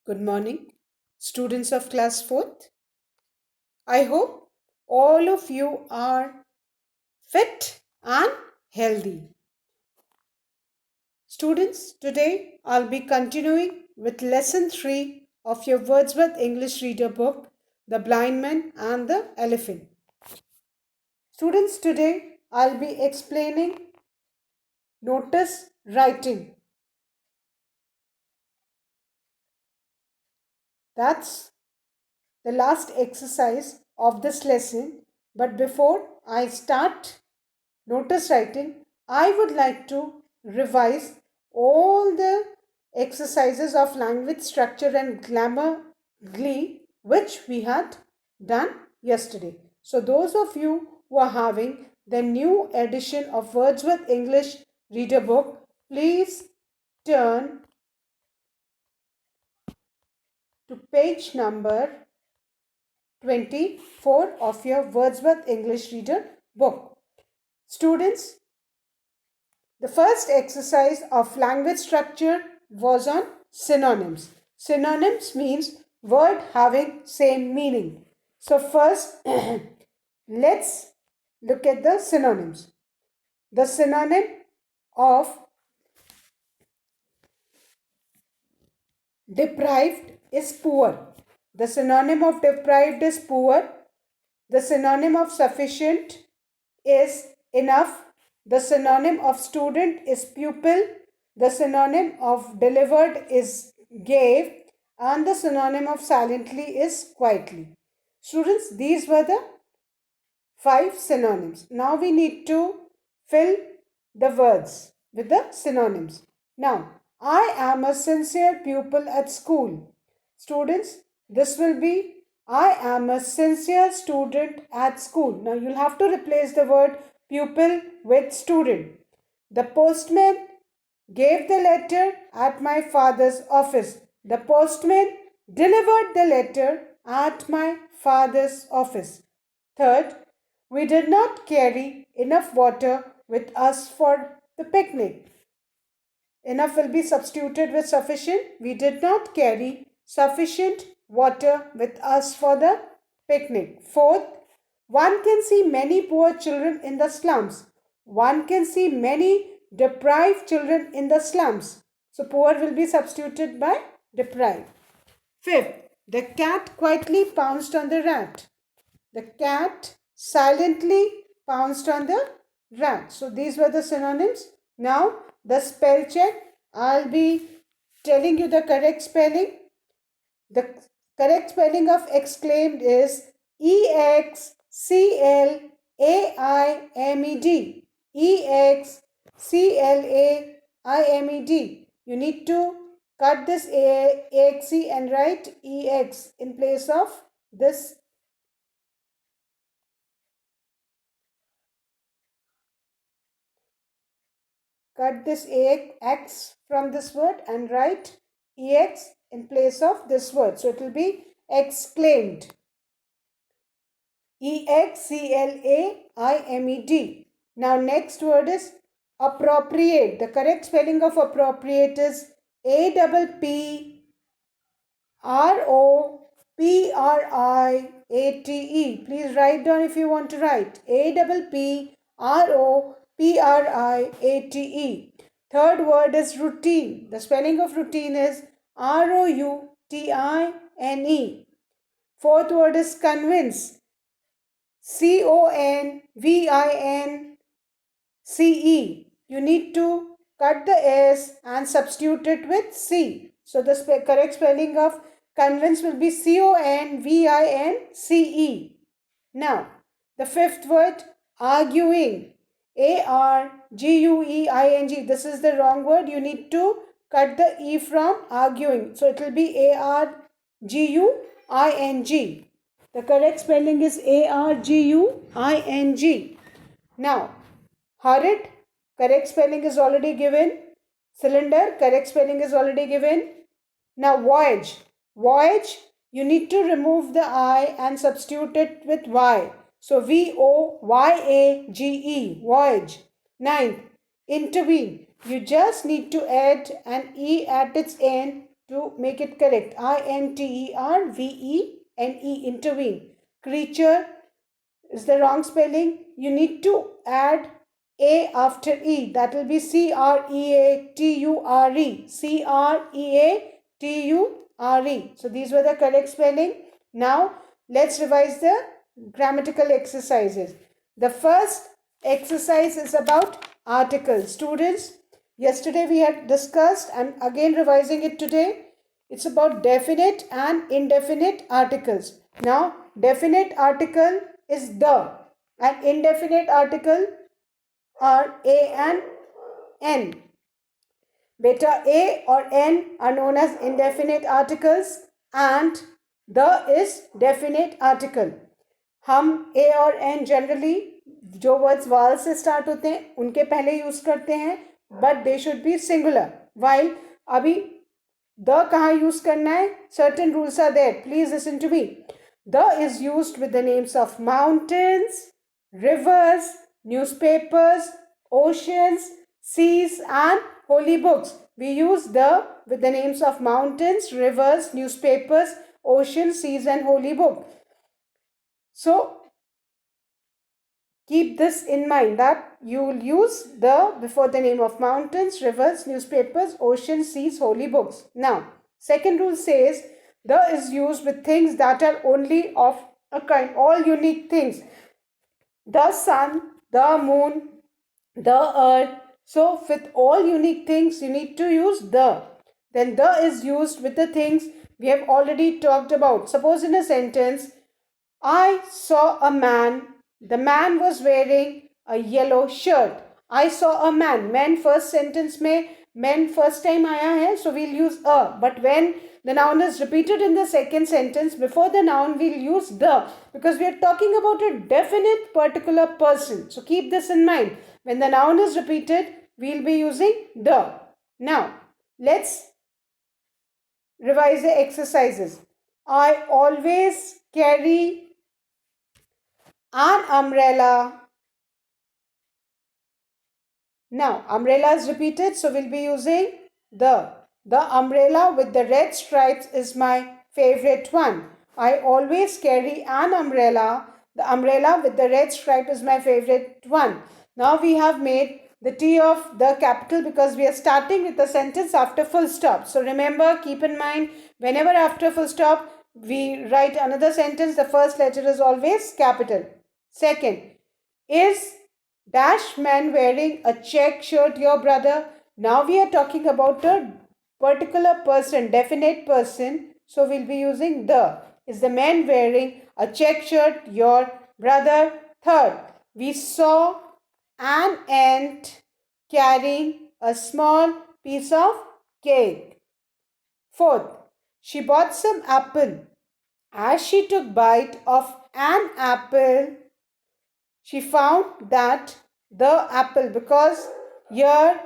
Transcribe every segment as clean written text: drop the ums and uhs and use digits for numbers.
Good morning, students of class 4th. I hope all of you are fit and healthy. Students, today I'll be continuing with lesson 3 of your Wordsworth English Reader book, The Blind Man and the Elephant. Students, today I'll be explaining notice writing. That's the last exercise of this lesson. But before I start notice writing, I would like to revise all the exercises of language structure and grammar glee which we had done yesterday. So those of you who are having the new edition of Wordsworth English Reader book, please turn to page number 24 of your Wordsworth English Reader book. Students, the first exercise of language structure was on synonyms. Synonyms means word having same meaning. So first, let's look at the synonyms. The synonym of deprived is poor. The synonym of deprived is poor. The synonym of sufficient is enough. The synonym of student is pupil. The synonym of delivered is gave. And the synonym of silently is quietly. Students, these were the 5 synonyms. Now we need to fill the words with the synonyms. Now, I am a sincere pupil at school. Students, this will be I am a sincere student at school. Now, you'll have to replace the word pupil with student. The postman gave the letter at my father's office. The postman delivered the letter at my father's office. Third, we did not carry enough water with us for the picnic. Enough will be substituted with sufficient. We did not carry sufficient water with us for the picnic. Fourth, one can see many poor children in the slums. One can see many deprived children in the slums. So poor will be substituted by deprived. Fifth, the cat quietly pounced on the rat. The cat silently pounced on the rat. So these were the synonyms. Now the spell check. I'll be telling you the correct spelling. The correct spelling of exclaimed is EXCLAIMED. EXCLAIMED. You need to cut this AXE and write EX in place of this. Cut this AX from this word and write EX in place of this word. So it will be exclaimed. EXCLAIMED. Now next word is appropriate. The correct spelling of appropriate is APPROPRIATE. Please write down if you want to write. APPROPRIATE. Third word is routine. The spelling of routine is ROUTINE. Fourth word is convince. CONVINCE. You need to cut the S and substitute it with C. So the correct spelling of convince will be CONVINCE. Now, the fifth word, arguing. ARGUEING. This is the wrong word. You need to cut the E from arguing. So it will be ARGUING. The correct spelling is ARGUING. Now, horrid, correct spelling is already given. Cylinder, correct spelling is already given. Now, voyage. Voyage, you need to remove the I and substitute it with Y. So, VOYAGE, voyage. Ninth, intervene. You just need to add an E at its end to make it correct. intervene, intervene. Creature is the wrong spelling. You need to add a after e. That will be creature. Creature. So these were the correct spelling. Now let's revise the grammatical exercises. The first exercise is about articles. Students, yesterday we had discussed, and again revising it today. It's about definite and indefinite articles. Now, definite article is the, and indefinite article are a and n. Beta a or n are known as indefinite articles and the is definite article. हम a और n generally जो words vowel से start होते हैं उनके पहले use करते हैं, but they should be singular. While अभी the कहाँ use करना है? Certain rules are there. Please listen to me. The is used with the names of mountains, rivers, newspapers, oceans, seas and holy books. We use the with the names of mountains, rivers, newspapers, oceans, seas and holy book. So keep this in mind that you will use the before the name of mountains, rivers, newspapers, oceans, seas, holy books. Now, second rule says the is used with things that are only of a kind, all unique things. The sun, the moon, the earth. So with all unique things, you need to use the. Then the is used with the things we have already talked about. Suppose in a sentence, I saw a man. The man was wearing a yellow shirt. I saw a man. Man first sentence में man first time आया है, so we'll use a. But when the noun is repeated in the second sentence, before the noun we'll use the, because we are talking about a definite particular person. So keep this in mind. When the noun is repeated, we'll be using the. Now, let's revise the exercises. I always carry an umbrella. Now, umbrella is repeated, so we'll be using the. The umbrella with the red stripes is my favorite one. I always carry an umbrella. The umbrella with the red stripe is my favorite one. Now we have made the T of the capital because we are starting with the sentence after full stop. So remember, keep in mind, whenever after full stop we write another sentence, the first letter is always capital. Second, is dash man wearing a check shirt your brother? Now we are talking about a particular person, definite person. So we'll be using the. Is the man wearing a check shirt your brother? Third, we saw an ant carrying a small piece of cake. Fourth, she bought some apple. As she took bite of an apple, she found that the apple, because here,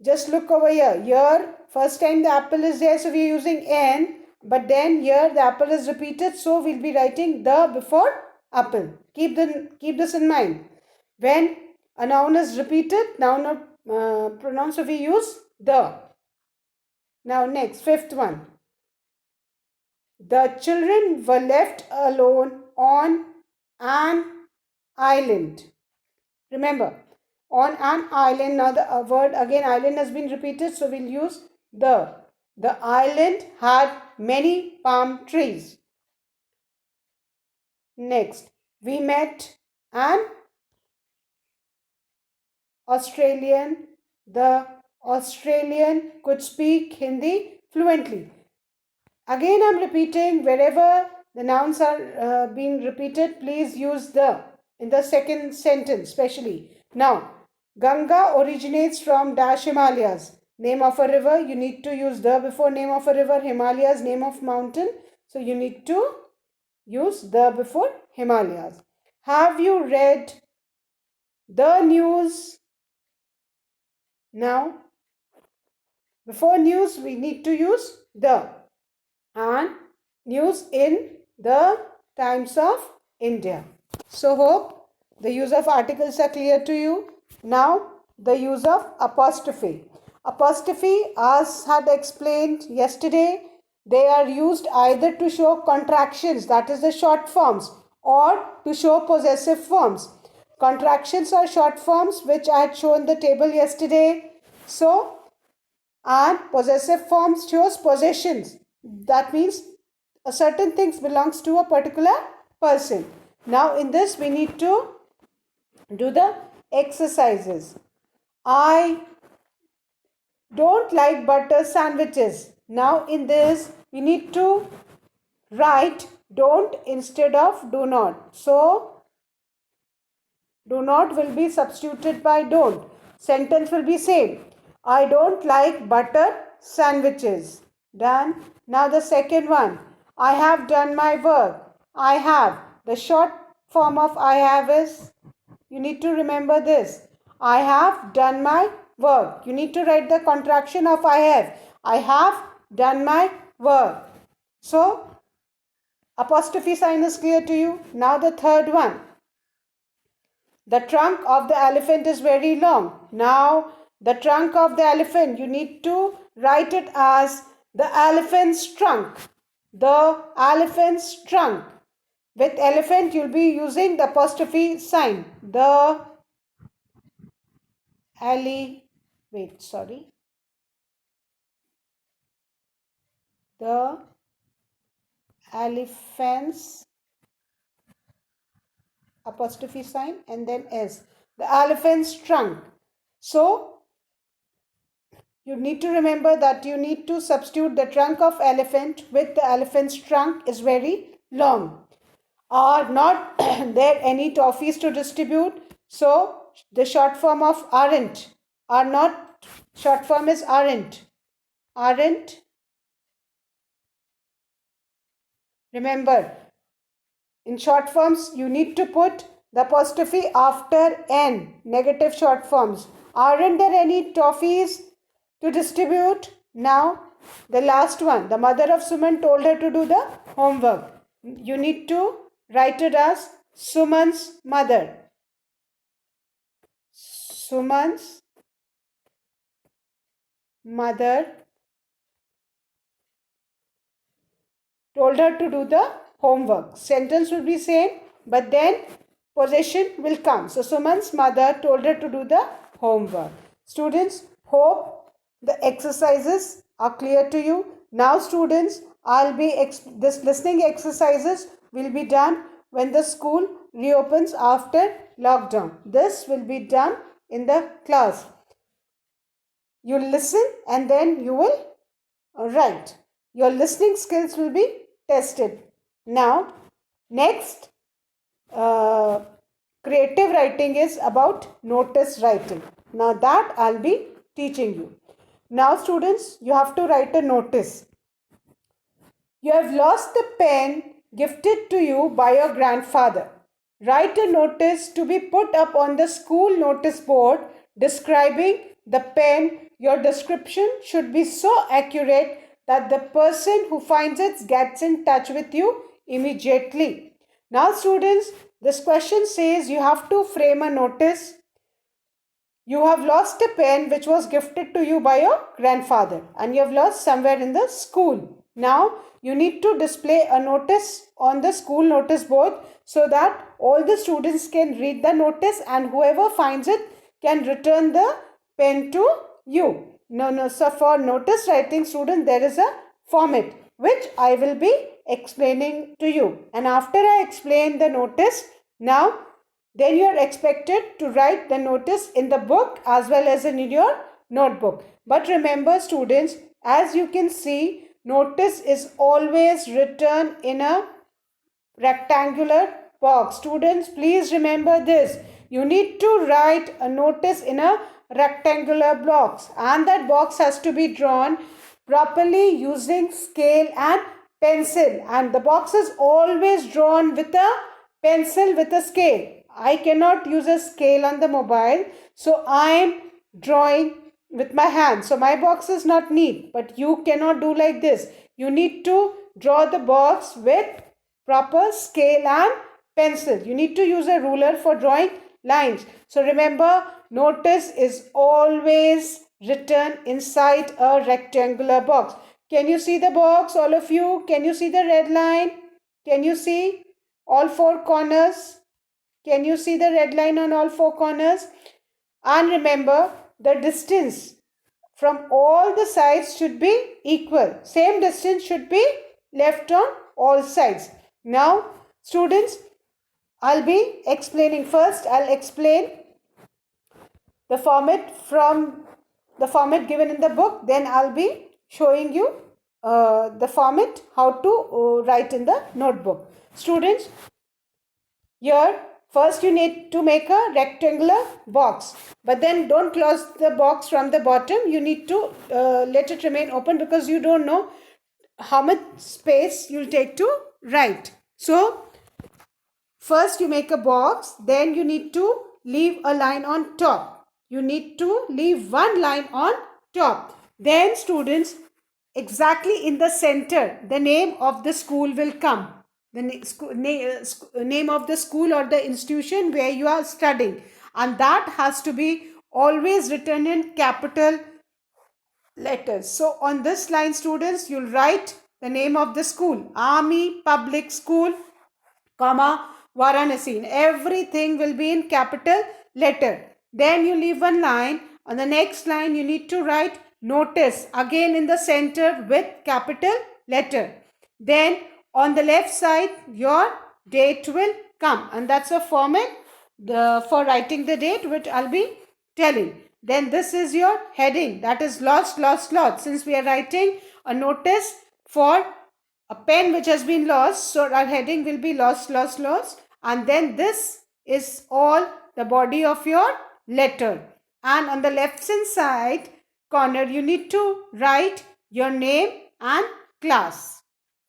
just look over here. Here, first time the apple is there, so we are using n. But then here the apple is repeated, so we'll be writing the before apple. Keep this in mind. When a noun is repeated, noun or pronoun, so we use the. Now next, fifth one. The children were left alone on an island. Remember, on an island. Now the word again island has been repeated, so we'll use the. The island had many palm trees. Next, we met an Australian. The Australian could speak Hindi fluently. Again, I'm repeating, wherever the nouns are being repeated, please use the in the second sentence especially. Now, Ganga originates from dash Himalayas. Name of a river, you need to use the before name of a river. Himalayas, name of mountain. So you need to use the before Himalayas. Have you read the news? Now, before news, we need to use the. And news in the Times of India. So hope the use of articles are clear to you. Now the use of apostrophe. Apostrophe, as had explained yesterday, they are used either to show contractions, that is the short forms, or to show possessive forms. Contractions are short forms which I had shown the table yesterday. So, and possessive forms shows possessions. That means a certain thing belongs to a particular person. Now in this we need to do the exercises. I don't like butter sandwiches. Now in this we need to write don't instead of do not. So do not will be substituted by don't. Sentence will be same. I don't like butter sandwiches. Done. Now the second one. I have done my work. I have. The short form of I have is, you need to remember this. I have done my work. You need to write the contraction of I have. I have done my work. So, apostrophe sign is clear to you. Now the third one. The trunk of the elephant is very long. Now, the trunk of the elephant, you need to write it as the elephant's trunk. The elephant's trunk. With elephant, you'll be using the apostrophe sign. The The elephant's apostrophe sign and then S. The elephant's trunk. So, you need to remember that you need to substitute the trunk of elephant with the elephant's trunk is very long. Are not there any toffees to distribute? So, the short form of aren't. Are not, short form is aren't. Aren't. Remember, in short forms, you need to put the apostrophe after N, negative short forms. Aren't there any toffees to distribute? Now, the last one. The mother of Suman told her to do the homework. You need to write it as Suman's mother. Suman's mother told her to do the homework. Sentence will be same, but then possession will come. So Suman's mother told her to do the homework. Students, hope the exercises are clear to you. Now students, this listening exercises will be done when the school reopens after lockdown. This will be done in the class. You listen and then you will write. Your listening skills will be tested. Now, next creative writing is about notice writing. Now that I'll be teaching you. Now students, you have to write a notice. You have lost the pen gifted to you by your grandfather. Write a notice to be put up on the school notice board describing the pen. Your description should be so accurate that the person who finds it gets in touch with you immediately. Now students, this question says you have to frame a notice. You have lost a pen which was gifted to you by your grandfather and you have lost somewhere in the school. Now you need to display a notice on the school notice board so that all the students can read the notice and whoever finds it can return the pen to you. So for notice writing, student, there is a format which I will be explaining to you. And after I explain the notice, now then you are expected to write the notice in the book as well as in your notebook. But remember students, as you can see, notice is always written in a rectangular box. Students, please remember this. You need to write a notice in a rectangular box and that box has to be drawn properly using scale and pencil, and the box is always drawn with a pencil with a scale. I cannot use a scale on the mobile, so I am drawing with my hand. So my box is not neat, but you cannot do like this. You need to draw the box with proper scale and pencil. You need to use a ruler for drawing lines. So remember, notice is always written inside a rectangular box. Can you see the box, all of you? Can you see the red line? Can you see all four corners? Can you see the red line on all four corners? And remember, the distance from all the sides should be equal. Same distance should be left on all sides. Now, students, I'll be explaining first. I'll explain the format given in the book. Then I'll be showing you the format, how to write in the notebook. Students, here first you need to make a rectangular box, but then don't close the box from the bottom. You need to let it remain open because you don't know how much space you'll take to write. So first you make a box, then you need to leave a line on top. You need to leave one line on top. Then students, exactly in the center, the name of the school will come. The name of the school or the institution where you are studying. And that has to be always written in capital letters. So on this line, students, you'll write the name of the school. Army Public School, comma, Varanasi. Everything will be in capital letter. Then you leave one line. On the next line, you need to write notice, again in the center with capital letter. Then on the left side, your date will come, and that's a format for writing the date, which I'll be telling. Then this is your heading, that is lost, lost, lost. Since we are writing a notice for a pen which has been lost, so our heading will be lost, lost, lost. And then this is all the body of your letter. And on the left hand side corner, you need to write your name and class.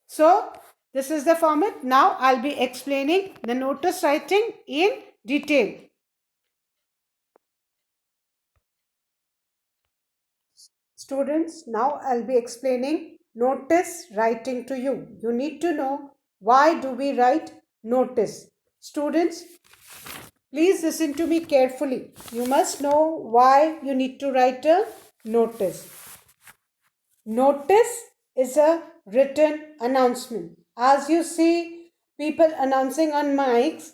So this is the format. Now I'll be explaining the notice writing in detail. Students, now I'll be explaining notice writing to you. You need to know, why do we write notice? Students, please listen to me carefully. You must know why you need to write a notice. Notice is a written announcement. As you see people announcing on mics,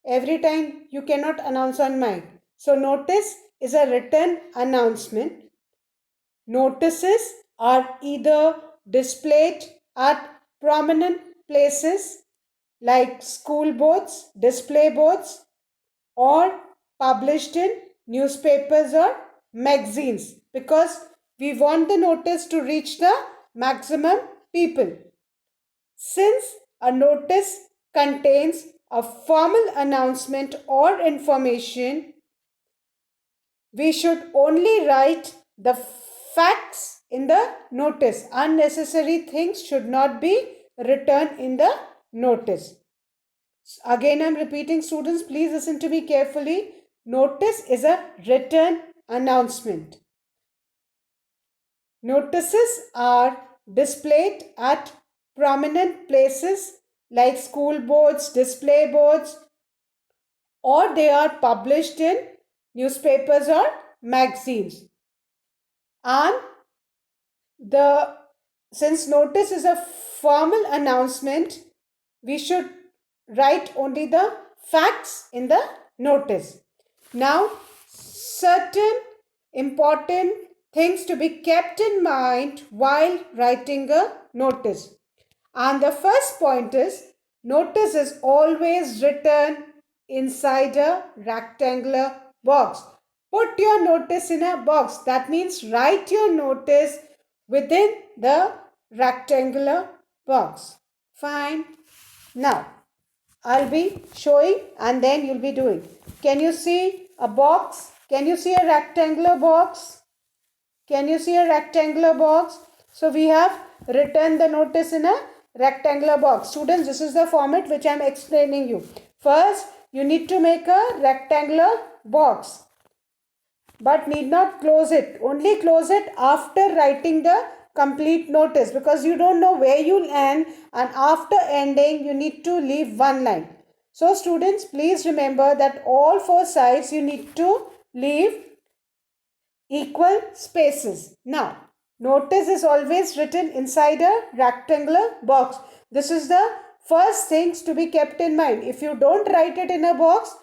every time you cannot announce on mic. So notice is a written announcement. Notices are either displayed at prominent places like school boards, display boards, or published in newspapers or magazines, because we want the notice to reach the maximum people. Since a notice contains a formal announcement or information, we should only write the facts in the notice. Unnecessary things should not be written in the notice. Again, I'm repeating, students, please listen to me carefully. Notice is a written announcement. Notices are displayed at prominent places like school boards, display boards, or they are published in newspapers or magazines. And since notice is a formal announcement, we should write only the facts in the notice. Now, certain important things to be kept in mind while writing a notice. And the first point is, notice is always written inside a rectangular box. Put your notice in a box. That means write your notice within the rectangular box. Fine. Now, I'll be showing and then you'll be doing. Can you see a box? Can you see a rectangular box? Can you see a rectangular box? So we have written the notice in a rectangular box. Students, this is the format which I am explaining you. First, you need to make a rectangular box, but need not close it. Only close it after writing the complete notice, because you don't know where you'll end, and after ending you need to leave one line. So students, please remember that all four sides you need to leave equal spaces. Now, notice is always written inside a rectangular box. This is the first things to be kept in mind. If you don't write it in a box,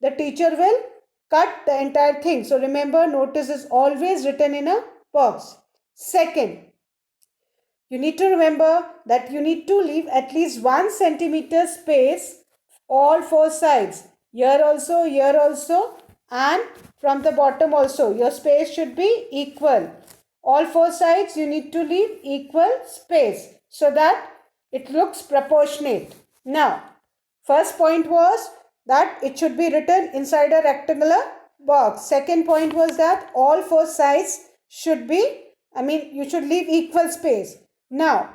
the teacher will cut the entire thing. So remember, notice is always written in a box. Second, you need to remember that you need to leave at least 1 centimeter space all four sides. Here also, and from the bottom also. Your space should be equal. All four sides you need to leave equal space so that it looks proportionate. Now, first point was that it should be written inside a rectangular box. Second point was that all four sides should be, you should leave equal space. Now,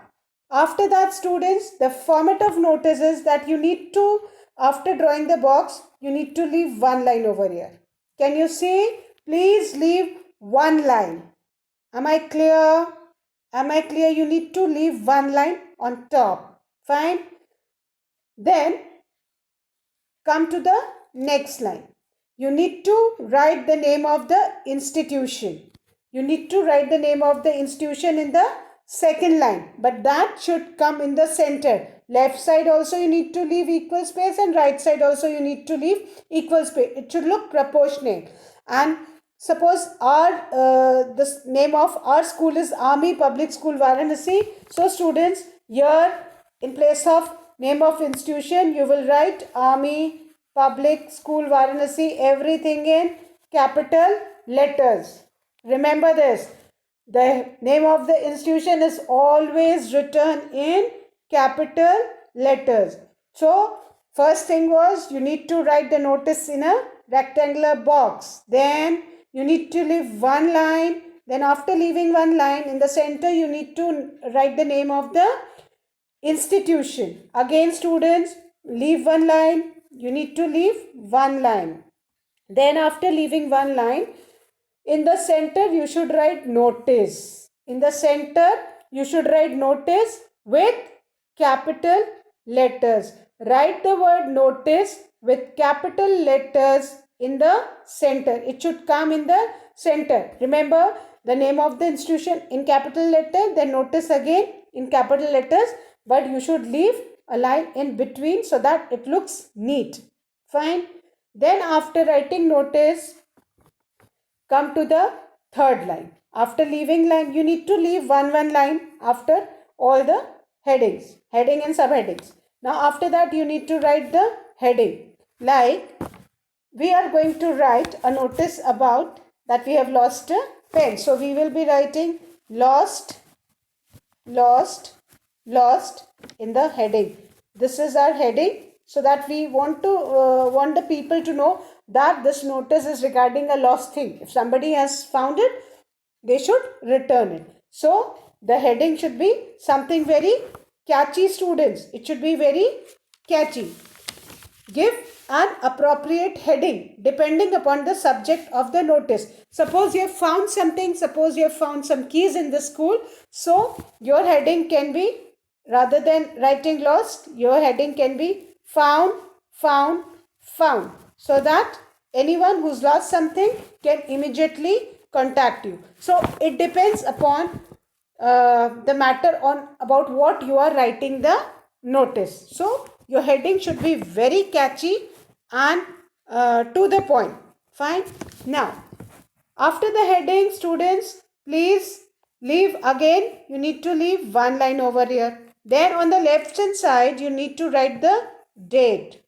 after that, students, the format of notice is that you need to, after drawing the box, you need to leave one line over here. Can you see? Please leave one line. Am I clear? Am I clear? You need to leave one line on top. Fine. Then come to the next line. You need to write the name of the institution. You need to write the name of the institution in the second line, but that should come in the center. Left side also you need to leave equal space, and right side also you need to leave equal space. It should look proportionate. And suppose the name of our school is Army Public School Varanasi. So students, here in place of name of institution, you will write Army Public School Varanasi, everything in capital letters. Remember this. The name of the institution is always written in capital letters. So, first thing was you need to write the notice in a rectangular box. Then you need to leave one line. Then after leaving one line, in the center you need to write the name of the institution. Again, students, leave one line. You need to leave one line. Then after leaving one line, in the center you should write notice. In the center you should write notice with capital letters. Write the word notice with capital letters in the center. It should come in the center. Remember, the name of the institution in capital letter, then notice again in capital letters, but you should leave a line in between so that it looks neat. Fine. Then after writing notice, come to the third line. After leaving line, you need to leave one line after all the headings, heading and subheadings. Now after that you need to write the heading. Like we are going to write a notice about that we have lost a pen. So we will be writing lost in the heading. This is our heading, so that we want the people to know that this notice is regarding a lost thing. If somebody has found it, they should return it. So the heading should be something very catchy, students. It should be very catchy. Give an appropriate heading depending upon the subject of the notice. Suppose you have found something, suppose you have found some keys in the school. So your heading can be, rather than writing lost, your heading can be found, so that anyone who's lost something can immediately contact you. So it depends upon the matter on about what you are writing the notice. So your heading should be very catchy and to the point. Fine. Now, after the heading, students, please leave again. You need to leave one line over here. Then on the left hand side, you need to write the date.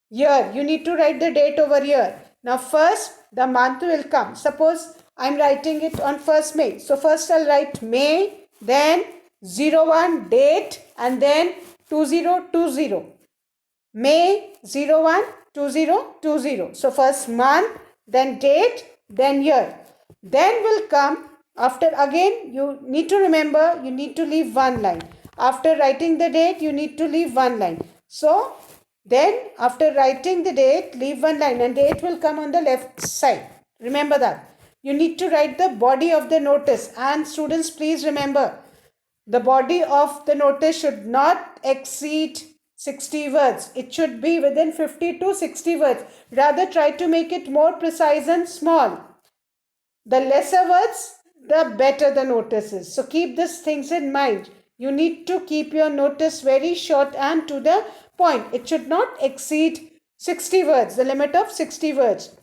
Here, you need to write the date over here. Now first, the month will come. Suppose I am writing it on 1st May. So first I'll write May, then 01 date, and then 2020. May 01 2020. So first month, then date, then year. Then will come after, again you need to remember, you need to leave one line. After writing the date, you need to leave one line. So then after writing the date, leave one line, and date will come on the left side. Remember that. You need to write the body of the notice, and students, please remember, the body of the notice should not exceed 60 words. It should be within 50 to 60 words. Rather, try to make it more precise and small. The lesser words, the better the notice is. So keep these things in mind. You need to keep your notice very short and to the point. It should not exceed 60 words, the limit of 60 words.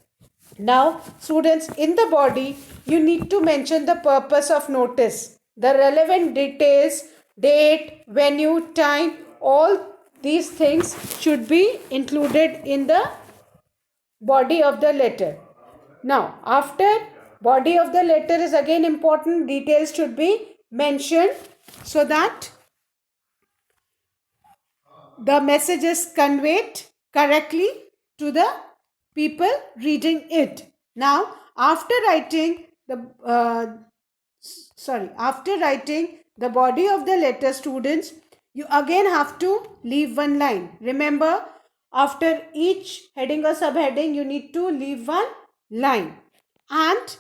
Now, students, in the body, you need to mention the purpose of notice, the relevant details, date, venue, time, all these things should be included in the body of the letter. Now, after body of the letter is again important, details should be mentioned so that the message is conveyed correctly to the people reading it. Now, after writing the body of the letter, students, you again have to leave one line. Remember, after each heading or subheading, you need to leave one line. And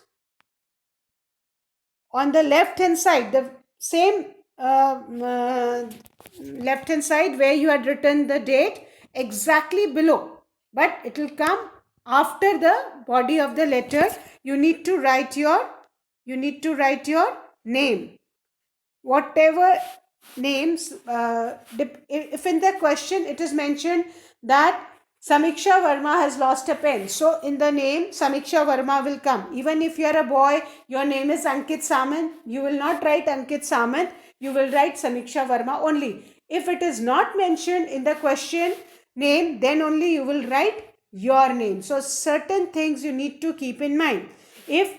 on the left hand side, the same left hand side where you had written the date, exactly below, but it will come after the body of the letter. You need to write your name, whatever names. If in the question it is mentioned that Samiksha Verma has lost a pen, so in the name Samiksha Verma will come. Even if you are a boy, your name is Ankit Samant, you will not write Ankit Samant, you will write Samiksha Verma only. If it is not mentioned in the question name, then only you will write your name. So certain things you need to keep in mind. If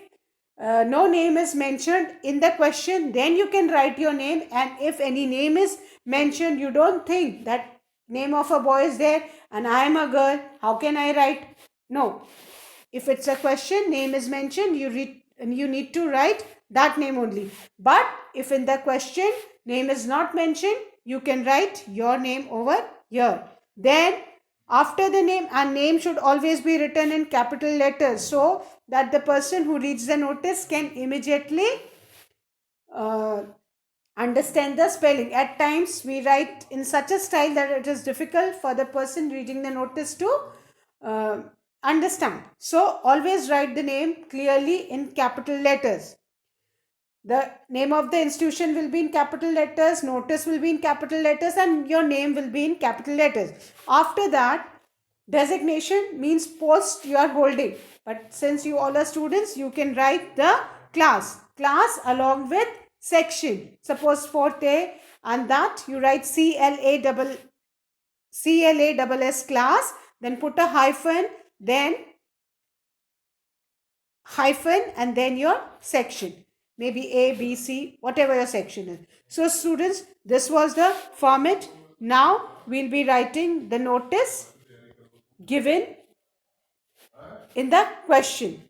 no name is mentioned in the question, then you can write your name. And if any name is mentioned, you don't think that name of a boy is there and I am a girl, how can I write? No. If it's a question, name is mentioned, you need to write that name only. But if in the question name is not mentioned, you can write your name over here. Then after the name, and name should always be written in capital letters so that the person who reads the notice can immediately understand the spelling. At times we write in such a style that it is difficult for the person reading the notice to understand. So always write the name clearly in capital letters. The name of the institution will be in capital letters, notice will be in capital letters, and your name will be in capital letters. After that, designation means post you are holding. But since you all are students, you can write the class along with section. Suppose 4th A, and that you write CLASS class, then put a hyphen, and then your section. Maybe A, B, C, whatever your section is. So students, this was the format. Now we'll be writing the notice given in the question.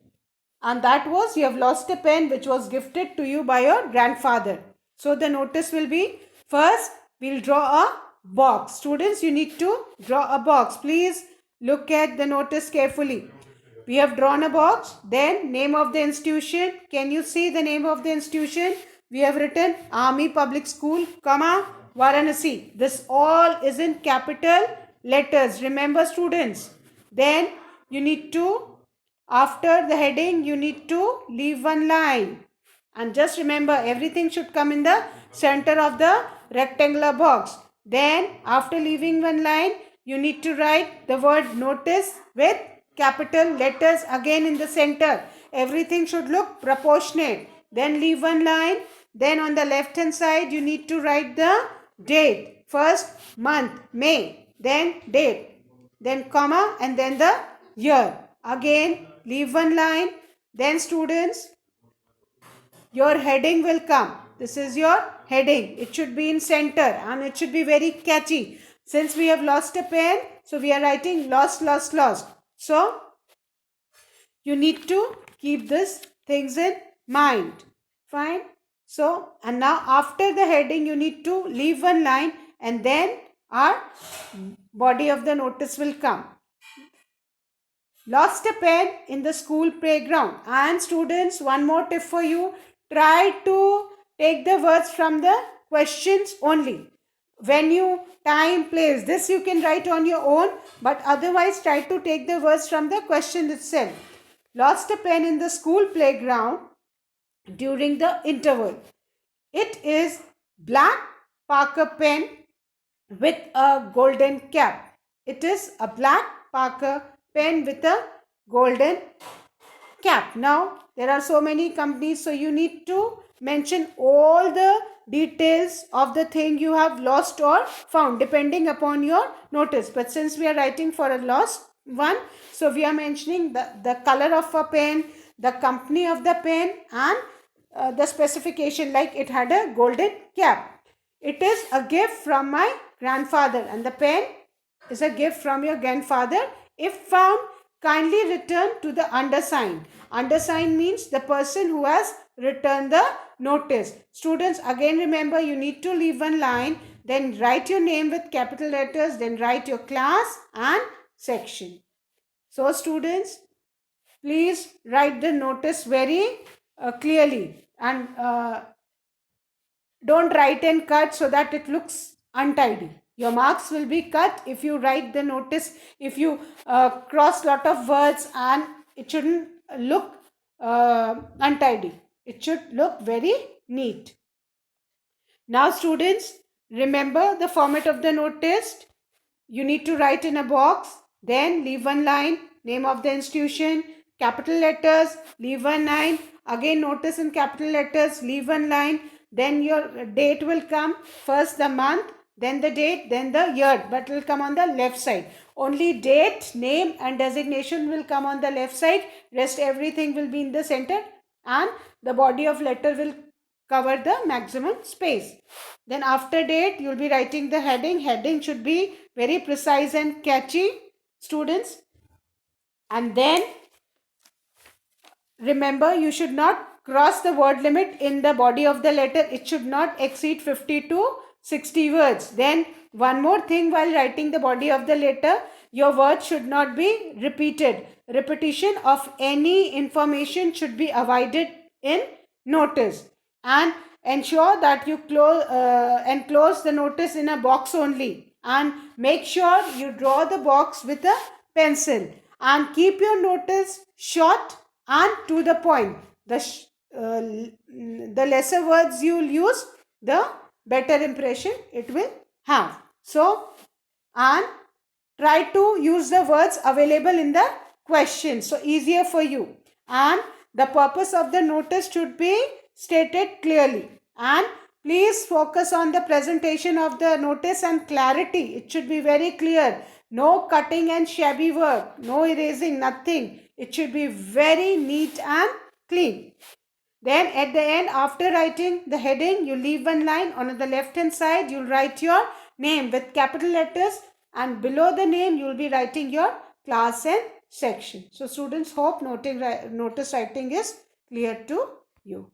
And that was, you have lost a pen which was gifted to you by your grandfather. So the notice will be, first we'll draw a box. Students, you need to draw a box. Please look at the notice carefully. We have drawn a box. Then name of the institution. Can you see the name of the institution? We have written Army Public School, comma, Varanasi. This all is in capital letters. Remember students. Then you need to, after the heading, you need to leave one line. And just remember, everything should come in the center of the rectangular box. Then after leaving one line, you need to write the word notice with capital letters again in the center. Everything should look proportionate. Then leave one line. Then on the left hand side, you need to write the date. First month, May. Then date. Then comma and then the year. Again, leave one line. Then students, your heading will come. This is your heading. It should be in center and it should be very catchy. Since we have lost a pen, so we are writing lost, lost, lost. So, you need to keep these things in mind. Fine. So, and now after the heading, you need to leave one line and then our body of the notice will come. Lost a pen in the school playground. And students, one more tip for you. Try to take the words from the questions only. Venue, time, place. This you can write on your own, but otherwise try to take the words from the question itself. Lost a pen in the school playground. during the interval. It is black Parker pen with a golden cap. It is a black Parker pen with a golden cap. Now, there are so many companies, so you need to mention all the details of the thing you have lost or found depending upon your notice. But since we are writing for a lost one, so we are mentioning the color of a pen, the company of the pen, and the specification, like it had a golden cap. It is a gift from my grandfather, and the pen is a gift from your grandfather. If found, kindly return to the undersigned. Undersigned means the person who has returned the notice. Students, again remember, you need to leave one line, then write your name with capital letters, then write your class and section. So students, please write the notice very clearly, and don't write and cut so that it looks untidy. Your marks will be cut if you write the notice, if you cross lot of words, and it shouldn't look untidy. It should look very neat. Now students, remember the format of the notice. You need to write in a box, then leave one line, name of the institution, capital letters, leave one line, again notice in capital letters, leave one line, then your date will come, first the month, then the date, then the year, but it will come on the left side. Only date, name and designation will come on the left side, rest everything will be in the center, and the body of letter will cover the maximum space. Then after date, you will be writing the heading. Heading should be very precise and catchy, students. And then remember, you should not cross the word limit in the body of the letter. It should not exceed 50 to 60 words. Then one more thing, while writing the body of the letter, your words should not be repeated. Repetition of any information should be avoided in notice. And ensure that you enclose the notice in a box only, and make sure you draw the box with a pencil, and keep your notice short and to the point. The lesser words you will use, the better impression it will have. So, and try to use the words available in the question, so easier for you. And the purpose of the notice should be stated clearly, and please focus on the presentation of the notice and clarity. It should be very clear. No cutting and shabby work, no erasing, nothing. It should be very neat and clean. Then at the end, after writing the heading, you leave one line. On the left hand side, you'll write your name with capital letters, and below the name, you'll be writing your class and section. So students, hope notice writing is clear to you.